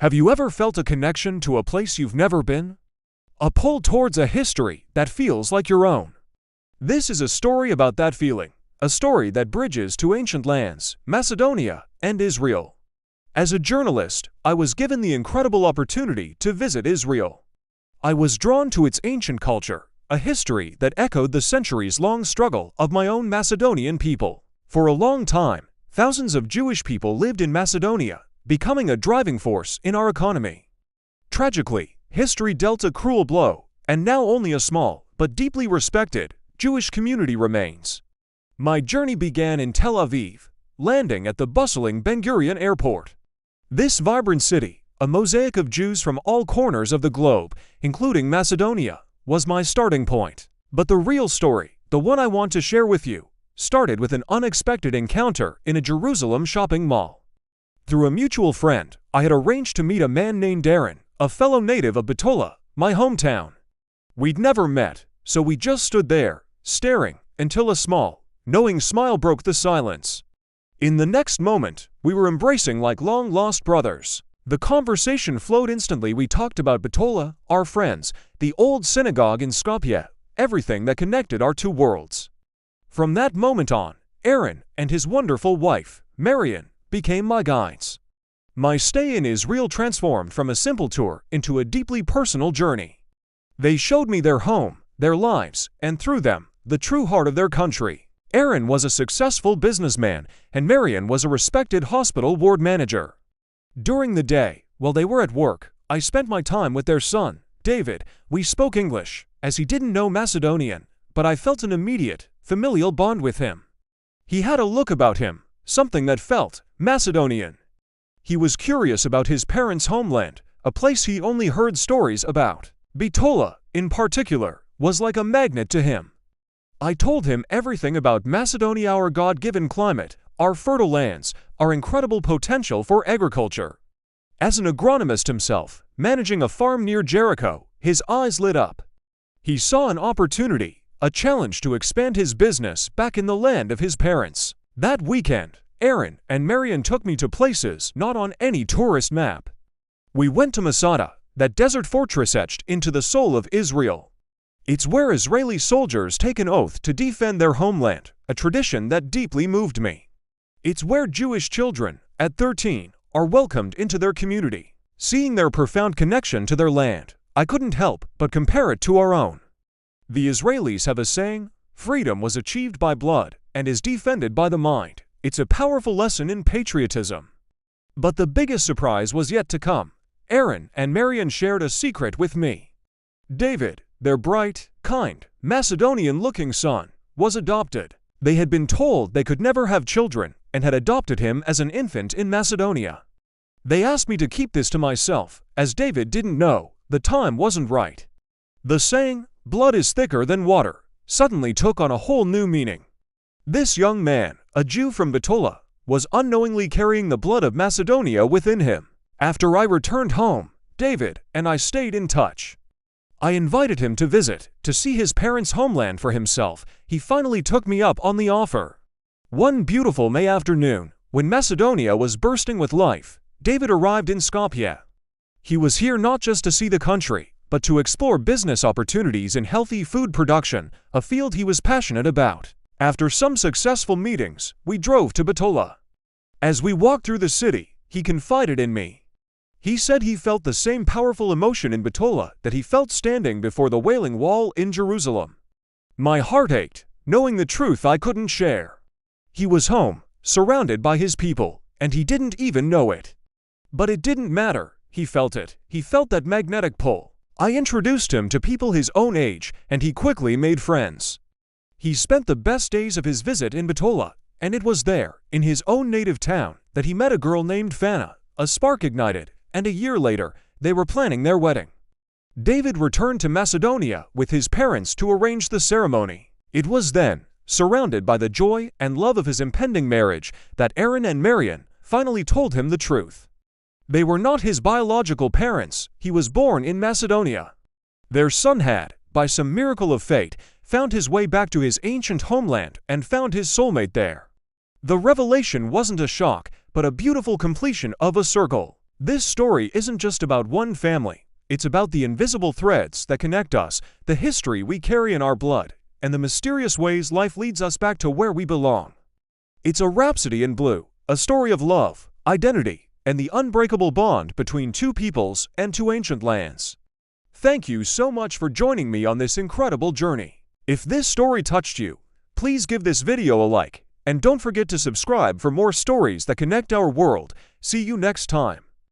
Have you ever felt a connection to a place you've never been? A pull towards a history that feels like your own? This is a story about that feeling, a story that bridges to ancient lands, Macedonia, and Israel. As a journalist, I was given the incredible opportunity to visit Israel. I was drawn to its ancient culture, a history that echoed the centuries-long struggle of my own Macedonian people. For a long time, thousands of Jewish people lived in Macedonia, becoming a driving force in our economy. Tragically, history dealt a cruel blow, and now only a small, but deeply respected, Jewish community remains. My journey began in Tel Aviv, landing at the bustling Ben Gurion Airport. This vibrant city, a mosaic of Jews from all corners of the globe, including Macedonia, was my starting point. But the real story, the one I want to share with you, started with an unexpected encounter in a Jerusalem shopping mall. Through a mutual friend, I had arranged to meet a man named Aaron, a fellow native of Bitola, my hometown. We'd never met, so we just stood there, staring, until a small, knowing smile broke the silence. In the next moment, we were embracing like long-lost brothers. The conversation flowed instantly. We talked about Bitola, our friends, the old synagogue in Skopje, everything that connected our two worlds. From that moment on, Aaron and his wonderful wife, Marian, became my guides. My stay in Israel transformed from a simple tour into a deeply personal journey. They showed me their home, their lives, and through them, the true heart of their country. Aaron was a successful businessman, and Marian was a respected hospital ward manager. During the day, while they were at work, I spent my time with their son, David. We spoke English, as he didn't know Macedonian, but I felt an immediate, familial bond with him. He had a look about him, something that felt Macedonian. He was curious about his parents' homeland, a place he only heard stories about. Bitola, in particular, was like a magnet to him. I told him everything about Macedonia, our God-given climate, our fertile lands, our incredible potential for agriculture. As an agronomist himself, managing a farm near Jericho, his eyes lit up. He saw an opportunity, a challenge to expand his business back in the land of his parents. That weekend, Aaron and Marian took me to places not on any tourist map. We went to Masada, that desert fortress etched into the soul of Israel. It's where Israeli soldiers take an oath to defend their homeland, a tradition that deeply moved me. It's where Jewish children, at 13, are welcomed into their community. Seeing their profound connection to their land, I couldn't help but compare it to our own. The Israelis have a saying, "Freedom was achieved by blood and is defended by the mind." It's a powerful lesson in patriotism. But the biggest surprise was yet to come. Aaron and Marian shared a secret with me. David, their bright, kind, Macedonian-looking son, was adopted. They had been told they could never have children and had adopted him as an infant in Macedonia. They asked me to keep this to myself, as David didn't know, the time wasn't right. The saying, "blood is thicker than water," suddenly took on a whole new meaning. This young man, a Jew from Bitola, was unknowingly carrying the blood of Macedonia within him. After I returned home, David and I stayed in touch. I invited him to visit, to see his parents' homeland for himself. He finally took me up on the offer. One beautiful May afternoon, when Macedonia was bursting with life, David arrived in Skopje. He was here not just to see the country, but to explore business opportunities in healthy food production, a field he was passionate about. After some successful meetings, we drove to Bitola. As we walked through the city, he confided in me. He said he felt the same powerful emotion in Bitola that he felt standing before the Wailing Wall in Jerusalem. My heart ached, knowing the truth I couldn't share. He was home, surrounded by his people, and he didn't even know it. But it didn't matter, he felt it. He felt that magnetic pull. I introduced him to people his own age, and he quickly made friends. He spent the best days of his visit in Bitola, and it was there, in his own native town, that he met a girl named Fana. A spark ignited, and a year later, they were planning their wedding. David returned to Macedonia with his parents to arrange the ceremony. It was then, surrounded by the joy and love of his impending marriage, that Aaron and Marian finally told him the truth. They were not his biological parents. He was born in Macedonia. Their son had, by some miracle of fate, found his way back to his ancient homeland and found his soulmate there. The revelation wasn't a shock, but a beautiful completion of a circle. This story isn't just about one family. It's about the invisible threads that connect us, the history we carry in our blood, and the mysterious ways life leads us back to where we belong. It's a Rhapsody in Blue, a story of love, identity, and the unbreakable bond between two peoples and two ancient lands. Thank you so much for joining me on this incredible journey. If this story touched you, please give this video a like, and don't forget to subscribe for more stories that connect our world. See you next time.